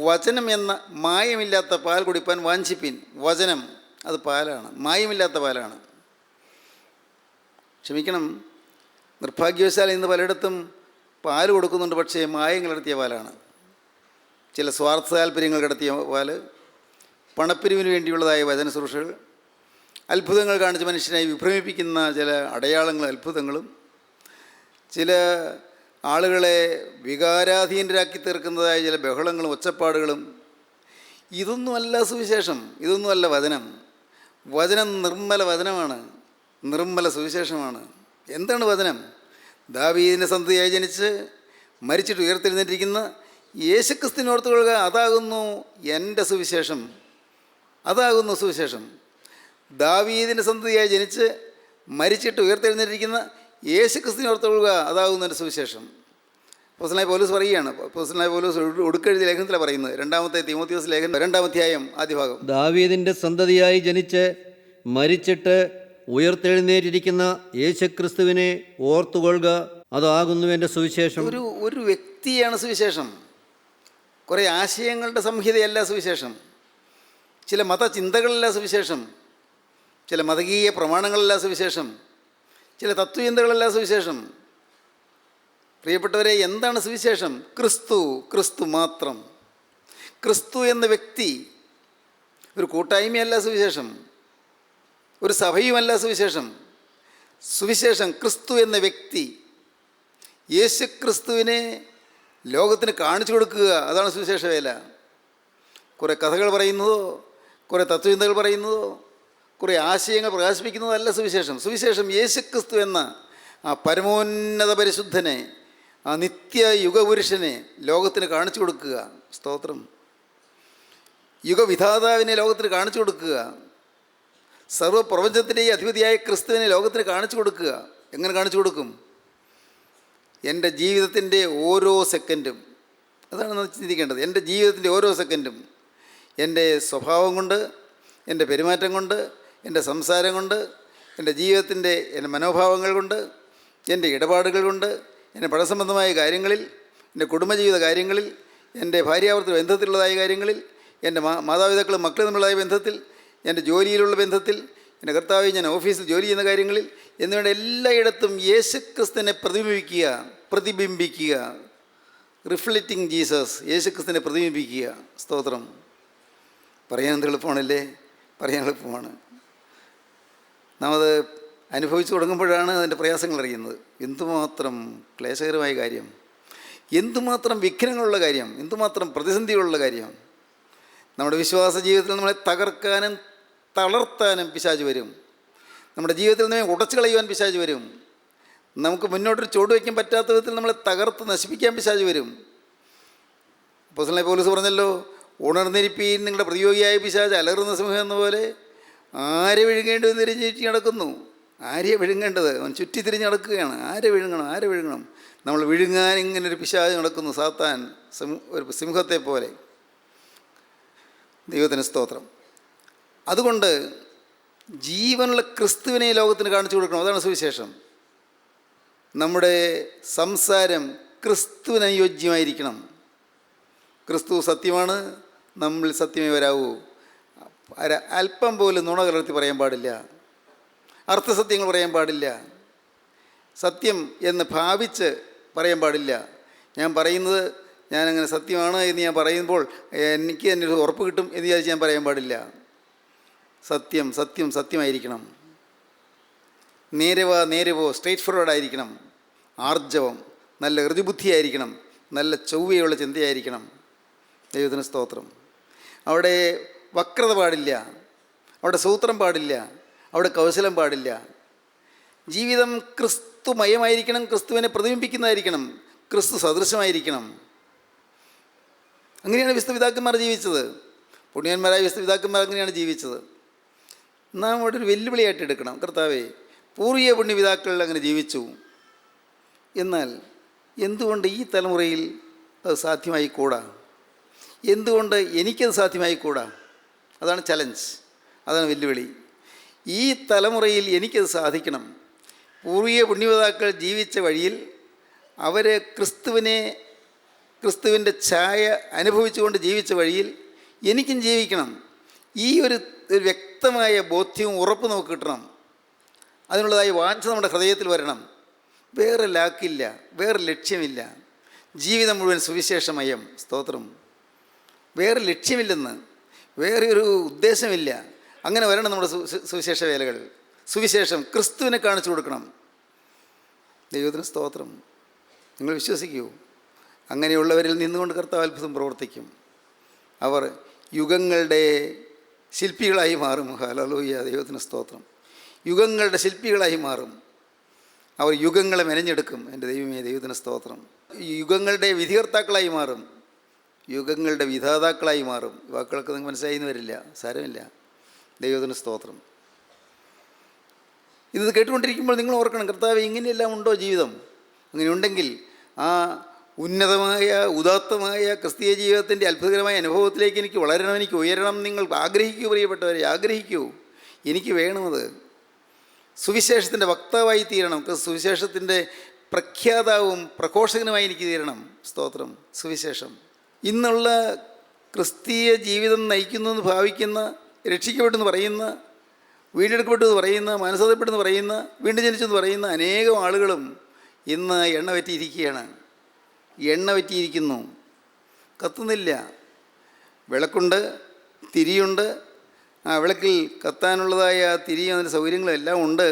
വചനം എന്ന മായമില്ലാത്ത പാൽ കുടിപ്പാൻ വാഞ്ചിപ്പീൻ. വചനം അത് പാലാണ്, മായമില്ലാത്ത പാലാണ്. ക്ഷമിക്കണം, നിർഭാഗ്യവശാൽ ഇന്ന് പലയിടത്തും പാൽ കൊടുക്കുന്നുണ്ട്, പക്ഷേ മായം കലർത്തിയ പാലാണ്. ചില സ്വാർത്ഥ താല്പര്യങ്ങൾ കടത്തിയ പാല്, പണപ്പിരിവിന് വേണ്ടിയുള്ളതായ വചന ശുശ്രൂഷകൾ, അത്ഭുതങ്ങൾ കാണിച്ച് മനുഷ്യനെ വിഭ്രമിപ്പിക്കുന്ന ചില അടയാളങ്ങളും അത്ഭുതങ്ങളും, ചില ആളുകളെ വികാരാധീനരാക്കി തീർക്കുന്നതായ ചില ബഹളങ്ങളും ഒച്ചപ്പാടുകളും. ഇതൊന്നുമല്ല സുവിശേഷം, ഇതൊന്നുമല്ല വചനം. വചനം നിർമ്മല വചനമാണ്, നിർമ്മല സുവിശേഷമാണ്. എന്താണ് വചനം? ദാവീദിൻ്റെ സന്തതിയായി ജനിച്ച് മരിച്ചിട്ട് ഉയർത്തെഴുന്നേറ്റിരിക്കുന്ന യേശുക്രിസ്തുവിനെ ഓർത്തുകൊള്ളുക. അതാകുന്നു എൻ്റെ സുവിശേഷം, അതാകുന്നു സുവിശേഷം. ദാവീദിൻ്റെ സന്തതിയായി ജനിച്ച് മരിച്ചിട്ട് ഉയർത്തെഴുന്നേറ്റിരിക്കുന്ന യേശുക്രിസ്തുവിനെ ഓർത്തുകൊള്ളുക. അതാകുന്നു എൻ്റെ സുവിശേഷം. അപ്പോസ്തലനായ പൗലോസ് പറയുകയാണ്. അപ്പോസ്തലനായ പൗലോസ് ഒടുക്കെഴുതിയ ലേഖനത്തിലാണ് പറയുന്നത്. 2-ാമത്തെ തീമോഥെയോസ് ലേഖനം 2-ാം അധ്യായം ആദ്യ ഭാഗം. ദാവീദിൻ്റെ സന്തതിയായി ജനിച്ച് മരിച്ചിട്ട് ഉയർത്തെഴുന്നേറ്റിരിക്കുന്ന യേശുക്രിസ്തുവിനെ ഓർത്തുകൊള്ളുക. അതാകുന്നു എൻ്റെ സുവിശേഷം. ഒരു വ്യക്തിയാണ് സുവിശേഷം. കുറേ ആശയങ്ങളുടെ സംഹിതയല്ല സുവിശേഷം. ചില മതചിന്തകളല്ല സുവിശേഷം. ചില മതകീയ പ്രമാണങ്ങളല്ല സുവിശേഷം. ചില തത്വചിന്തകളല്ല സുവിശേഷം. പ്രിയപ്പെട്ടവരെ, എന്താണ് സുവിശേഷം? ക്രിസ്തു, ക്രിസ്തു മാത്രം. ക്രിസ്തു എന്ന വ്യക്തി. ഒരു കൂട്ടായ്മയല്ല സുവിശേഷം, ഒരു സഭയുമല്ല സുവിശേഷം. സുവിശേഷം ക്രിസ്തു എന്ന വ്യക്തി. യേശു ക്രിസ്തുവിനെ ലോകത്തിന് കാണിച്ചു കൊടുക്കുക, അതാണ് സുവിശേഷ വേല. കുറേ കഥകൾ പറയുന്നതോ, കുറേ തത്വചിന്തകൾ പറയുന്നതോ, കുറേ ആശയങ്ങൾ പ്രകാശിപ്പിക്കുന്നതോ അല്ല സുവിശേഷം. സുവിശേഷം യേശു ക്രിസ്തു എന്ന ആ പരമോന്നത പരിശുദ്ധനെ, ആ നിത്യ യുഗപുരുഷനെ ലോകത്തിന് കാണിച്ചു കൊടുക്കുക. സ്തോത്രം. യുഗവിധാതാവിനെ ലോകത്തിന് കാണിച്ചു കൊടുക്കുക. സർവ്വപ്രപഞ്ചത്തിൻ്റെയും അധിപതിയായ ക്രിസ്തുവിനെ ലോകത്തിന് കാണിച്ചു കൊടുക്കുക. എങ്ങനെ കാണിച്ചു കൊടുക്കും? എൻ്റെ ജീവിതത്തിൻ്റെ ഓരോ സെക്കൻഡും, അതാണ് നമ്മൾ ചിന്തിക്കേണ്ടത്. എൻ്റെ ജീവിതത്തിൻ്റെ ഓരോ സെക്കൻഡും എൻ്റെ സ്വഭാവം കൊണ്ട്, എൻ്റെ പെരുമാറ്റം കൊണ്ട്, എൻ്റെ സംസാരം കൊണ്ട്, എൻ്റെ ജീവിതത്തിൻ്റെ എൻ്റെ മനോഭാവങ്ങൾ കൊണ്ട്, എൻ്റെ ഇടപാടുകൾ കൊണ്ട്, എൻ്റെ പണസംബന്ധമായ കാര്യങ്ങളിൽ, എൻ്റെ കുടുംബജീവിത കാര്യങ്ങളിൽ, എൻ്റെ ഭാര്യാഭർത്തൃ ബന്ധത്തിലുള്ളതായ കാര്യങ്ങളിൽ, എൻ്റെ മാതാപിതാക്കളും മക്കളും തമ്മിലുള്ളതായ ബന്ധത്തിൽ, എൻ്റെ ജോലിയിലുള്ള ബന്ധത്തിൽ, എൻ്റെ കർത്താവ് ഞാൻ ഓഫീസിൽ ജോലി ചെയ്യുന്ന കാര്യങ്ങളിൽ എന്നിവയുടെ എല്ലായിടത്തും യേശുക്രിസ്തുവിനെ പ്രതിബിംബിക്കുക. റിഫ്ലക്റ്റിംഗ് ജീസസ്, യേശുക്രിസ്തുവിനെ പ്രതിബിംബിക്കുക. സ്തോത്രം. പറയാൻ എളുപ്പമാണല്ലേ? പറയാൻ എളുപ്പമാണ്. നാം അത് അനുഭവിച്ചു തുടങ്ങുമ്പോഴാണ് അതിൻ്റെ പ്രയാസങ്ങൾ അറിയുന്നത്. എന്തുമാത്രം ക്ലേശകരമായ കാര്യം, എന്തുമാത്രം വിഘ്നങ്ങളുള്ള കാര്യം, എന്തുമാത്രം പ്രതിസന്ധികളുള്ള കാര്യം. നമ്മുടെ വിശ്വാസ ജീവിതത്തിൽ നമ്മളെ തകർക്കാനും തളർത്താനും പിശാച് വരും. നമ്മുടെ ജീവിതത്തിൽ നിന്ന് ഉടച്ചു കളയുവാൻ പിശാച് വരും. നമുക്ക് മുന്നോട്ടൊരു ചുവട് വയ്ക്കാൻ പറ്റാത്ത വിധത്തിൽ നമ്മളെ തകർത്ത് നശിപ്പിക്കാൻ പിശാച് വരും. അപ്പോസ്തലനായ പൗലോസ് പറഞ്ഞല്ലോ, ഉണർന്നിരിപ്പീൻ, നിങ്ങളുടെ പ്രതിയോഗിയായ പിശാച് അലറുന്ന സിംഹം എന്ന പോലെ ആരെ വിഴുങ്ങേണ്ടി എന്ന് തിരിഞ്ഞ് നടക്കുന്നു. ആരെയാണ് വിഴുങ്ങേണ്ടത്? അവൻ ചുറ്റി തിരിഞ്ഞ് നടക്കുകയാണ്. ആരെ വിഴുങ്ങണം? നമ്മൾ വിഴുങ്ങാൻ ഇങ്ങനൊരു പിശാച് നടക്കുന്നു, സാത്താൻ, ഒരു സിംഹത്തെ പോലെ. ദൈവത്തിന് സ്തോത്രം. അതുകൊണ്ട് ജീവനുള്ള ക്രിസ്തുവിനെ ലോകത്തിന് കാണിച്ചു കൊടുക്കണം. അതാണ് സുവിശേഷം. നമ്മുടെ സംസാരം ക്രിസ്തുവിന് അനുയോജ്യമായിരിക്കണം. ക്രിസ്തു സത്യമാണ്, നമ്മൾ സത്യമേ വരാവൂ. അല്പം പോലും നുണ കലർത്തി പറയാൻ പാടില്ല, അർത്ഥസത്യങ്ങൾ പറയാൻ പാടില്ല, സത്യം എന്ന് ഭാവിച്ച് പറയാൻ പാടില്ല. ഞാൻ പറയുന്നത് ഞാനങ്ങനെ സത്യമാണ് എന്ന് ഞാൻ പറയുമ്പോൾ എനിക്ക് തന്നെ ഒരു ഉറപ്പ് കിട്ടും എന്ന് വിചാരിച്ച് ഞാൻ പറയാൻ പാടില്ല. സത്യമായിരിക്കണം. നേരവോ സ്ട്രേറ്റ് ഫോർവേഡ് ആയിരിക്കണം. ആർജവം, നല്ല ഋതുബുദ്ധിയായിരിക്കണം, നല്ല ചൊവ്വയുള്ള ചിന്തയായിരിക്കണം. ദൈവത്തിന് സ്തോത്രം. അവിടെ വക്രത പാടില്ല, അവിടെ സൂത്രം പാടില്ല, അവിടെ കൗശലം പാടില്ല. ജീവിതം ക്രിസ്തുമയമായിരിക്കണം, ക്രിസ്തുവിനെ പ്രതിബിംബിക്കുന്നതായിരിക്കണം, ക്രിസ്തു സദൃശമായിരിക്കണം. അങ്ങനെയാണ് വിശുദ്ധപിതാക്കന്മാർ ജീവിച്ചത്. പുണ്യന്മാരായ വിശുദ്ധപിതാക്കന്മാർ അങ്ങനെയാണ് ജീവിച്ചത്. നാം അവിടെ ഒരു വെല്ലുവിളിയായിട്ട് എടുക്കണം. കർത്താവേ, പൂർവീയ പുണ്യപിതാക്കളിൽ അങ്ങനെ ജീവിച്ചു, എന്നാൽ എന്തുകൊണ്ട് ഈ തലമുറയിൽ അത് സാധ്യമായിക്കൂടാ? എന്തുകൊണ്ട് എനിക്കത് സാധ്യമായിക്കൂടാ? അതാണ് ചലഞ്ച്, അതാണ് വെല്ലുവിളി. ഈ തലമുറയിൽ എനിക്കത് സാധിക്കണം. പൂർവീയ പുണ്യപിതാക്കൾ ജീവിച്ച വഴിയിൽ അവർ ക്രിസ്തുവിൻ്റെ ഛായ അനുഭവിച്ചുകൊണ്ട് ജീവിച്ച വഴിയിൽ എനിക്കും ജീവിക്കണം. ഈ ഒരു വ്യക്തമായ ബോധ്യവും ഉറപ്പ് നമുക്ക് കിട്ടണം. അതിനുള്ളതായ വാഞ്ച നമ്മുടെ ഹൃദയത്തിൽ വരണം. വേറെ ലാക്കില്ല, വേറെ ലക്ഷ്യമില്ല. ജീവിതം മുഴുവൻ സുവിശേഷമയം. സ്തോത്രം. വേറെ ലക്ഷ്യമില്ലെന്ന്, വേറെ ഒരു ഉദ്ദേശമില്ല. അങ്ങനെ വരണം നമ്മുടെ സുവിശേഷ വേലകൾ. സുവിശേഷം ക്രിസ്തുവിനെ കാണിച്ചു കൊടുക്കണം. ദൈവത്തിന് സ്തോത്രം. നിങ്ങൾ വിശ്വസിക്കൂ, അങ്ങനെയുള്ളവരിൽ നിന്നുകൊണ്ട് കർത്താവ് അത്ഭുതം പ്രവർത്തിക്കും. അവർ യുഗങ്ങളുടെ ശില്പികളായി മാറും. ഹല്ലേലൂയ, ദൈവത്തിന് സ്തോത്രം. യുഗങ്ങളുടെ ശില്പികളായി മാറും. അവർ യുഗങ്ങളെ മെനഞ്ഞെടുക്കും. എൻ്റെ ദൈവമേ, ദൈവത്തിന് സ്തോത്രം. യുഗങ്ങളുടെ വിധികർത്താക്കളായി മാറും, യുഗങ്ങളുടെ വിധാതാക്കളായി മാറും. വാക്കുകൾക്ക് നിങ്ങൾക്ക് മനസ്സിലായിന്ന് വരില്ല, സാരമില്ല. ദൈവത്തിന് സ്തോത്രം. ഇത് കേട്ടുകൊണ്ടിരിക്കുമ്പോൾ നിങ്ങൾ ഓർക്കണം, കർത്താവ് ഇങ്ങനെയെല്ലാം ഉണ്ടോ ജീവിതം? അങ്ങനെയുണ്ടെങ്കിൽ ആ ഉന്നതമായ ഉദാത്തമായ ക്രിസ്തീയ ജീവിതത്തിൻ്റെ അത്ഭുതകരമായ അനുഭവത്തിലേക്ക് എനിക്ക് വളരണം, എനിക്ക് ഉയരണം. നിങ്ങൾ ആഗ്രഹിക്കൂ പ്രിയപ്പെട്ടവരെ, ആഗ്രഹിക്കൂ. എനിക്ക് വേണമത്. സുവിശേഷത്തിൻ്റെ വക്താവായി തീരണം. സുവിശേഷത്തിൻ്റെ പ്രഖ്യാതാവും പ്രഘോഷകനുമായി എനിക്ക് തീരണം. സ്തോത്രം. സുവിശേഷം ഇന്നുള്ള ക്രിസ്തീയ ജീവിതം നയിക്കുന്നു എന്ന് ഭാവിക്കുന്ന, രക്ഷിക്കപ്പെട്ടെന്ന് പറയുന്ന, വീണ്ടെടുക്കപ്പെട്ടെന്ന് പറയുന്ന, മനസ്സതപ്പെട്ടെന്ന് പറയുന്ന, വീണ്ടും ജനിച്ചെന്ന് പറയുന്ന അനേകം ആളുകളും ഇന്ന് എണ്ണ പറ്റിയിരിക്കുകയാണ്. എണ്ണ പറ്റിയിരിക്കുന്നു, കത്തുന്നില്ല. വിളക്കുണ്ട്, തിരിയുണ്ട്, ആ വിളക്കിൽ കത്താനുള്ളതായ തിരിയും അതിൻ്റെ സൗകര്യങ്ങളും എല്ലാം ഉണ്ട്.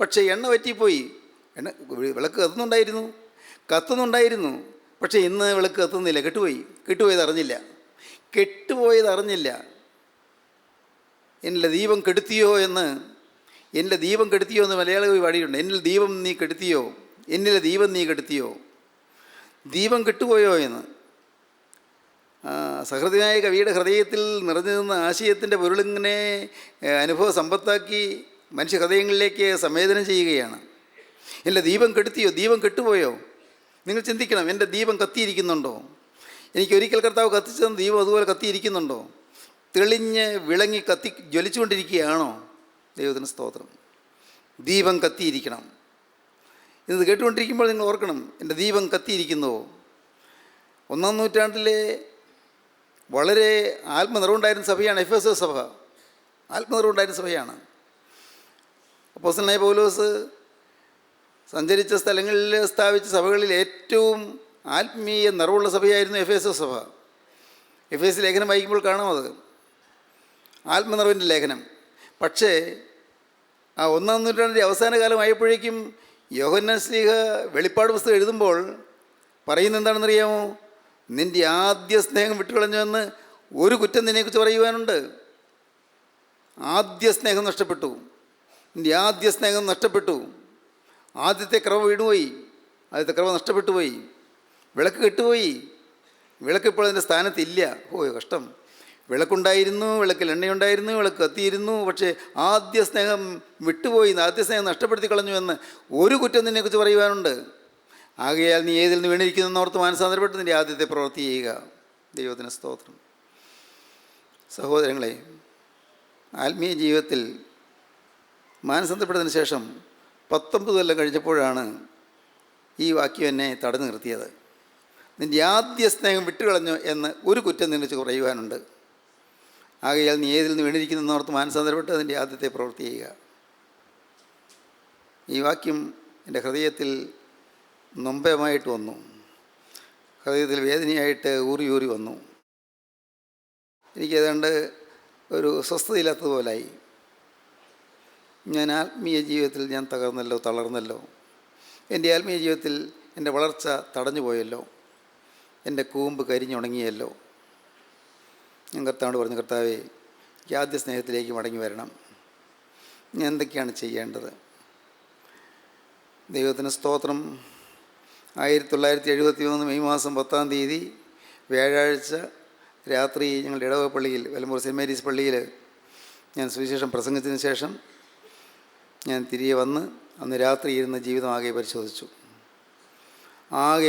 പക്ഷേ എണ്ണ പറ്റിപ്പോയി. വിളക്ക് കത്തുന്നുണ്ടായിരുന്നു. പക്ഷേ ഇന്ന് വിളക്ക് കത്തുന്നില്ല. കെട്ടുപോയത് അറിഞ്ഞില്ല. എന്നിലെ ദീപം കെടുത്തിയോ എന്ന് മലയാള കവി പാടിയിട്ടുണ്ട്. എന്നിലെ ദീപം നീ കെടുത്തിയോ, ദീപം കെട്ടുപോയോ എന്ന്. സഹൃദയനായ കവിയുടെ ഹൃദയത്തിൽ നിറഞ്ഞു നിന്ന ആശയത്തിൻ്റെ പൊരുളിങ്ങനെ അനുഭവ സമ്പത്താക്കി മനുഷ്യ ഹൃദയങ്ങളിലേക്ക് സംവേദനം ചെയ്യുകയാണ്. എൻ്റെ ദീപം കെട്ടുപോയോ? നിങ്ങൾ ചിന്തിക്കണം, എൻ്റെ ദീപം കത്തിയിരിക്കുന്നുണ്ടോ? എനിക്കൊരിക്കൽ കർത്താവ് കത്തിച്ചെന്ന ദീപം അതുപോലെ കത്തിയിരിക്കുന്നുണ്ടോ? തെളിഞ്ഞ് വിളങ്ങി ജ്വലിച്ചുകൊണ്ടിരിക്കുകയാണോ? ദൈവത്തിന് സ്തോത്രം. ദീപം കത്തിയിരിക്കണം. ഇത് കേട്ടുകൊണ്ടിരിക്കുമ്പോൾ നിങ്ങൾ ഓർക്കണം, എൻ്റെ ദീപം കത്തിയിരിക്കുന്നുവോ? 1-ാം നൂറ്റാണ്ടിലെ വളരെ ആത്മനിറവുണ്ടായിരുന്ന സഭയാണ് എഫേസസ് സഭ. ആത്മനിറവുണ്ടായിരുന്ന സഭയാണ്. അപ്പോസ്തലനായ പൗലോസ് സഞ്ചരിച്ച സ്ഥലങ്ങളിൽ സ്ഥാപിച്ച സഭകളിൽ ഏറ്റവും ആത്മീയ നിറവുള്ള സഭയായിരുന്നു എഫേസസ് സഭ. എഫേസ് ലേഖനം വായിക്കുമ്പോൾ കാണാം, അത് ആത്മനിറവിൻ്റെ ലേഖനം. പക്ഷേ ആ 1-ാം നൂറ്റാണ്ടിൻ്റെ അവസാന കാലമായപ്പോഴേക്കും യോഹന്നാൻ ശ്ലീഹ വെളിപ്പാട് പുസ്തകം എഴുതുമ്പോൾ പറയുന്നത് എന്താണെന്നറിയാമോ? നിൻ്റെ ആദ്യ സ്നേഹം വിട്ടുകളഞ്ഞുവെന്ന് ഒരു കുറ്റം നിന്നെക്കുറിച്ച് പറയുവാനുണ്ട്. ആദ്യ സ്നേഹം നഷ്ടപ്പെട്ടു. നിൻ്റെ ആദ്യ സ്നേഹം നഷ്ടപ്പെട്ടു. ആദ്യത്തെ ക്രമ വീണുപോയി. ആദ്യത്തെ ക്രമ നഷ്ടപ്പെട്ടു പോയി. വിളക്ക് കെട്ടുപോയി. വിളക്ക് ഇപ്പോൾ അതിൻ്റെ സ്ഥാനത്തില്ല. ഓ കഷ്ടം. വിളക്കുണ്ടായിരുന്നു, വിളക്കിൽ എണ്ണയുണ്ടായിരുന്നു, വിളക്ക് കത്തിയിരുന്നു. പക്ഷേ ആദ്യ സ്നേഹം വിട്ടുപോയി, ആദ്യ സ്നേഹം നഷ്ടപ്പെടുത്തി കളഞ്ഞുവെന്ന് ഒരു കുറ്റം നിന്നെക്കുറിച്ച് പറയുവാനുണ്ട്. ആകയാൽ നീ ഏതിൽ നിന്ന് വീണിരിക്കുന്നതെന്ന് ഓർത്ത് മാനസാന്തരപ്പെട്ട് നിൻ്റെ ആദ്യത്തെ പ്രവൃത്തി ചെയ്യുക. ദൈവത്തിന് സ്തോത്രം. സഹോദരങ്ങളെ, ആത്മീയ ജീവിതത്തിൽ മാനസാന്തരപ്പെട്ടതിന് ശേഷം 19 കൊല്ലം കഴിഞ്ഞപ്പോഴാണ് ഈ വാക്യം എന്നെ തടഞ്ഞു നിർത്തിയത്. നിൻ്റെ ആദ്യ സ്നേഹം വിട്ടുകളഞ്ഞു എന്ന് ഒരു കുറ്റം നിന്നെക്കുറിച്ച് പറയുവാനുണ്ട്. ആകയാൽ നീ ഏതിൽ നിന്ന് വീണിരിക്കുന്നതെന്ന് ഓർത്ത് മാനസാന്തരപ്പെട്ട് അതിൻ്റെ ആദ്യത്തെ പ്രവൃത്തി ചെയ്യുക. ഈ വാക്യം എൻ്റെ ഹൃദയത്തിൽ നൊമ്പയമായിട്ട് വന്നു. ഹൃദയത്തിൽ വേദനയായിട്ട് ഊറി വന്നു. എനിക്കേതാണ്ട് ഒരു സ്വസ്ഥതയില്ലാത്തതുപോലായി. ഞാൻ ആത്മീയ ജീവിതത്തിൽ ഞാൻ തളർന്നല്ലോ. എൻ്റെ ആത്മീയ ജീവിതത്തിൽ എൻ്റെ വളർച്ച തടഞ്ഞു പോയല്ലോ. എൻ്റെ കൂമ്പ് കരിഞ്ഞുണങ്ങിയല്ലോ. ഞാൻ കർത്താവോട് പറഞ്ഞു, കർത്താവേ, എനിക്ക് ആദ്യ സ്നേഹത്തിലേക്ക് മടങ്ങി വരണം. ഞാൻ എന്തൊക്കെയാണ് ചെയ്യേണ്ടത്? ദൈവത്തിന് സ്തോത്രം. 1973 മെയ് മാസം 10-ാം തീയതി വ്യാഴാഴ്ച രാത്രി ഞങ്ങളുടെ ഇടവക പള്ളിയിൽ, വെല്ലമ്പൂർ സെൻറ്റ് മേരീസ് പള്ളിയിൽ ഞാൻ സുവിശേഷം പ്രസംഗിച്ചതിന് ശേഷം ഞാൻ തിരികെ വന്ന് അന്ന് രാത്രി ഇരുന്ന് ജീവിതം ആകെ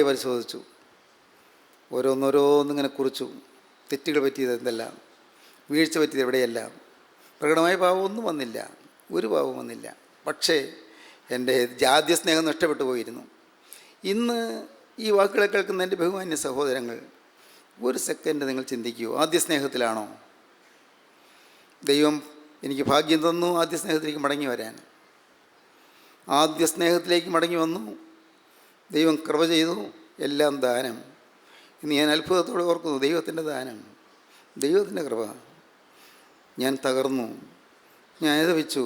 പരിശോധിച്ചു. ഓരോന്നിങ്ങനെ കുറിച്ചു. തെറ്റുകൾ പറ്റിയത് എന്തെല്ലാം, വീഴ്ച പറ്റിയത് എവിടെയെല്ലാം. പ്രകടമായ പാപമൊന്നും വന്നില്ല, ഒരു പാപവും വന്നില്ല. പക്ഷേ എൻ്റെ ആദ്യ സ്നേഹം നഷ്ടപ്പെട്ടു പോയിരുന്നു. ഇന്ന് ഈ വാക്കുകളെ കേൾക്കുന്ന എൻ്റെ ബഹുമാന്യ സഹോദരങ്ങൾ, ഒരു സെക്കൻഡ് നിങ്ങൾ ചിന്തിക്കൂ, ആദ്യ സ്നേഹത്തിലാണോ? ദൈവം എനിക്ക് ഭാഗ്യം തന്നു ആദ്യ സ്നേഹത്തിലേക്ക് മടങ്ങി വരാൻ. ആദ്യ സ്നേഹത്തിലേക്ക് മടങ്ങി വന്നു. ദൈവം കൃപ ചെയ്തു. എല്ലാം ദാനം. ഇന്ന് ഞാൻ അത്ഭുതത്തോടെ ഓർക്കുന്നു, ദൈവത്തിൻ്റെ ദാനം, ദൈവത്തിൻ്റെ കൃപ. ഞാൻ തകർന്നു, ഞാൻ അനുഭവിച്ചു,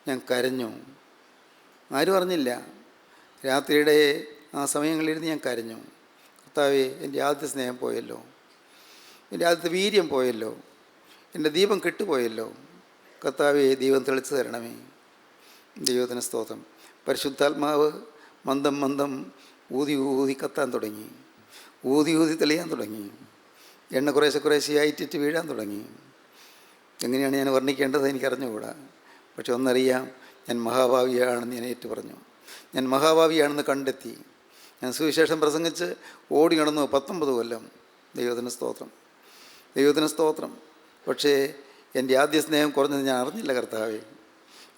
ഞാൻ കരഞ്ഞു. ആരും അറിഞ്ഞില്ല. രാത്രിയുടെ ആ സമയങ്ങളിലിരുന്ന് ഞാൻ കരഞ്ഞു. കർത്താവേ, എൻ്റെ ആദ്യ സ്നേഹം പോയല്ലോ, എൻ്റെ ആദ്യത്തെ വീര്യം പോയല്ലോ, എൻ്റെ ദീപം കെട്ടുപോയല്ലോ. കർത്താവേ, ദൈവം തെളിച്ചു തരണമേ. ദൈവത്തിന് സ്തോത്രം. പരിശുദ്ധാത്മാവ് മന്ദം ഊതി കത്താൻ തുടങ്ങി. ഊതി തെളിയാൻ തുടങ്ങി. എണ്ണ കുറേശ്ശെയായിട്ടിട്ട് വീഴാൻ തുടങ്ങി. എങ്ങനെയാണ് ഞാൻ വർണ്ണിക്കേണ്ടത് എനിക്കറിഞ്ഞുകൂടാ. പക്ഷെ ഒന്നറിയാം, ഞാൻ മഹാഭാവിയാണെന്ന് ഞാൻ ഏറ്റു പറഞ്ഞു. ഞാൻ മഹാഭാവിയാണെന്ന് കണ്ടെത്തി. ഞാൻ സുവിശേഷം പ്രസംഗിച്ച് ഓടി നടന്നു 19 കൊല്ലം. ദൈവത്തിന് സ്തോത്രം. പക്ഷേ എൻ്റെ ആദ്യ സ്നേഹം കുറഞ്ഞത് ഞാൻ അറിഞ്ഞില്ല കർത്താവേ.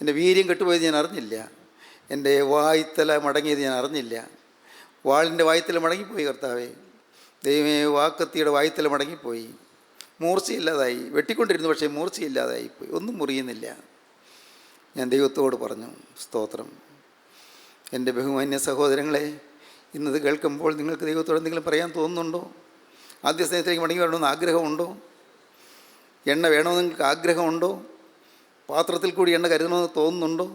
എൻ്റെ വീര്യം കെട്ടുപോയത് ഞാൻ അറിഞ്ഞില്ല. എൻ്റെ വായ്ത്തല മടങ്ങിയത് ഞാൻ അറിഞ്ഞില്ല. വാളിൻ്റെ വായ്ത്തല മടങ്ങിപ്പോയി കർത്താവേ. ദൈവമേ, വാക്കത്തിയുടെ വായ്ത്തല മടങ്ങിപ്പോയി. മൂർച്ചയില്ലാതായി. വെട്ടിക്കൊണ്ടിരുന്നു, പക്ഷേ മൂർച്ചയില്ലാതായിപ്പോയി. ഒന്നും മുറിയുന്നില്ല. ഞാൻ ദൈവത്തോട് പറഞ്ഞു, സ്തോത്രം. എൻ്റെ ബഹുമാന്യ സഹോദരങ്ങളെ, ഇന്നത് കേൾക്കുമ്പോൾ നിങ്ങൾക്ക് ദൈവത്തോട് എന്തെങ്കിലും പറയാൻ തോന്നുന്നുണ്ടോ? ആദ്യ സ്നേഹത്തിലേക്ക് മടങ്ങി വരണമെന്ന് ആഗ്രഹമുണ്ടോ? എണ്ണ വേണമെന്ന് നിങ്ങൾക്ക് ആഗ്രഹമുണ്ടോ? പാത്രത്തിൽ കൂടി എണ്ണ കരുതണമെന്ന് തോന്നുന്നുണ്ടോ?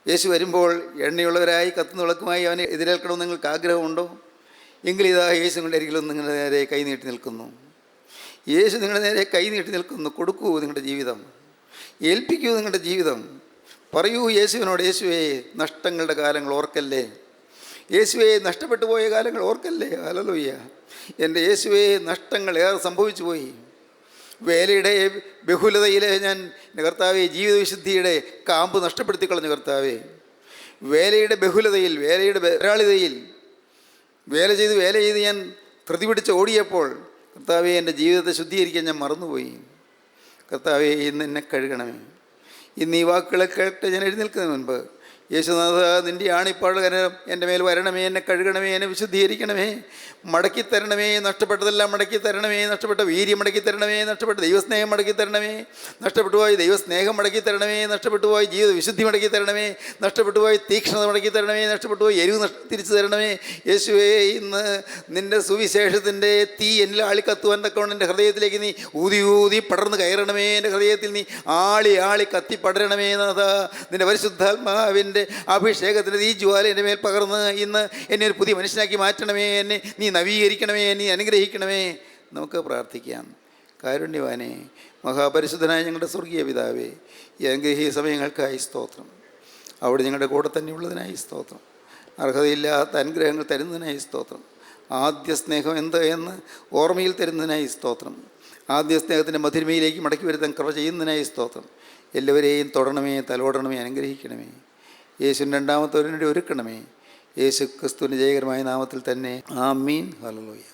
യേശു വരുമ്പോൾ എണ്ണയുള്ളവരായി കത്തുന്ന വിളക്കുമായി അവനെ എതിരേൽക്കണമെന്ന് നിങ്ങൾക്ക് ആഗ്രഹമുണ്ടോ? എങ്കിലിതാ യേശു നിങ്ങളുടെ അരികിലും നിങ്ങളുടെ നേരെ കൈ നീട്ടി നിൽക്കുന്നു. യേശു നിങ്ങളുടെ നേരെ കൈ നീട്ടി നിൽക്കുന്നു. കൊടുക്കൂ നിങ്ങളുടെ ജീവിതം, ഏൽപ്പിക്കൂ നിങ്ങളുടെ ജീവിതം. പറയൂ യേശുവിനോട്, യേശുവേ, നഷ്ടങ്ങളുടെ കാലങ്ങൾ ഓർക്കല്ലേ. യേശുവേ, നഷ്ടപ്പെട്ടു പോയ കാലങ്ങൾ ഓർക്കല്ലേ. ഹല്ലേലൂയ. എൻ്റെ യേശുവേ, നഷ്ടങ്ങൾ ഏറെ സംഭവിച്ചു പോയി. വേലയുടെ ബഹുലതയിൽ ഞാൻ, എൻ്റെ കർത്താവേ, ജീവിത വിശുദ്ധിയുടെ കാമ്പ് നഷ്ടപ്പെടുത്തി കളഞ്ഞു കർത്താവേ. വേലയുടെ ബഹുലതയിൽ, വേലയുടെ ധാരാളിതയിൽ വേല ചെയ്ത് ഞാൻ ധൃതി പിടിച്ച് ഓടിയപ്പോൾ കർത്താവേ, എൻ്റെ ജീവിതത്തെ ശുദ്ധീകരിക്കാൻ ഞാൻ മറന്നുപോയി. കർത്താവേ, ഇന്ന് എന്നെ കഴുകണമേ. ഇന്ന് ഈ വാക്കുകളെ കേട്ട് ഞാൻ എഴുന്നേൽക്കുന്നതിന് മുൻപ്, യേശുനാഥ, നിൻ്റെ ആണിപ്പാടുകരം എൻ്റെ മേൽ വരണമേ, എന്നെ കഴുകണമേ, എന്നെ വിശുദ്ധീകരിക്കണമേ, മടക്കി തരണമേ, നഷ്ടപ്പെട്ടതെല്ലാം മടക്കി തരണമേ, നഷ്ടപ്പെട്ട വീര്യം മടക്കി തരണമേ, നഷ്ടപ്പെട്ട ദൈവസ്നേഹം മടക്കി തരണമേ, നഷ്ടപ്പെട്ടു പോയി ദൈവസ്നേഹം മടക്കി തരണമേ, നഷ്ടപ്പെട്ടു പോയി ജീവിത വിശുദ്ധി മടക്കി തരണമേ, നഷ്ടപ്പെട്ടു പോയി തീക്ഷ്ണത മടക്കി തരണമേ, നഷ്ടപ്പെട്ടു പോയി എരിവ് തിരിച്ചു തരണമേ. യേശുവേ, ഇന്ന് നിൻ്റെ സുവിശേഷത്തിൻ്റെ തീ എന്നിൽ ആളിക്കത്തുവാൻ തക്കവണ്ണം എൻ്റെ ഹൃദയത്തിലേക്ക് നീ ഊതി ഊതി പടർന്ന് കയറണമേ. എൻ്റെ ഹൃദയത്തിൽ നീ ആളി കത്തി പടരണമേ നാഥ. നിൻ്റെ പരിശുദ്ധാത്മാവിൻ്റെ അഭിഷേകത്തിൻ്റെ ഈ ജ്വാല എൻ്റെ മേൽ പകർന്ന് ഇന്ന് എന്നെ ഒരു പുതിയ മനുഷ്യനാക്കി മാറ്റണമേ. എന്നെ നീ നവീകരിക്കണമേ, നീ അനുഗ്രഹിക്കണമേ. നമുക്ക് പ്രാർത്ഥിക്കാം. കാരുണ്യവാനേ, മഹാപരിശുദ്ധനായ ഞങ്ങളുടെ സ്വർഗീയ പിതാവേ, ഈ അനുഗ്രഹീയ സമയങ്ങൾക്കായി സ്തോത്രം. അവിടെ ഞങ്ങളുടെ കൂടെ തന്നെ ഉള്ളതിനായി സ്തോത്രം. അർഹതയില്ലാത്ത അനുഗ്രഹങ്ങൾ തരുന്നതിനായി സ്തോത്രം. ആദ്യ സ്നേഹം എന്ത് എന്ന് ഓർമ്മയിൽ തരുന്നതിനായി സ്തോത്രം. ആദ്യ സ്നേഹത്തിൻ്റെ മധുരമയിലേക്ക് മടക്കി വരുത്താൻ കൃപ ചെയ്യുന്നതിനായി സ്തോത്രം. എല്ലാവരെയും തൊടണമേ, തലോടണമേ, അനുഗ്രഹിക്കണമേ. യേശുവിൻ്റെ രണ്ടാമത്തെ വേണ്ടി ഒരുക്കണമേ. യേശു ക്രിസ്തുവിൻ്റെ ജയകരമായ നാമത്തിൽ തന്നെ. ആമീൻ. ഹല്ലേലൂയ.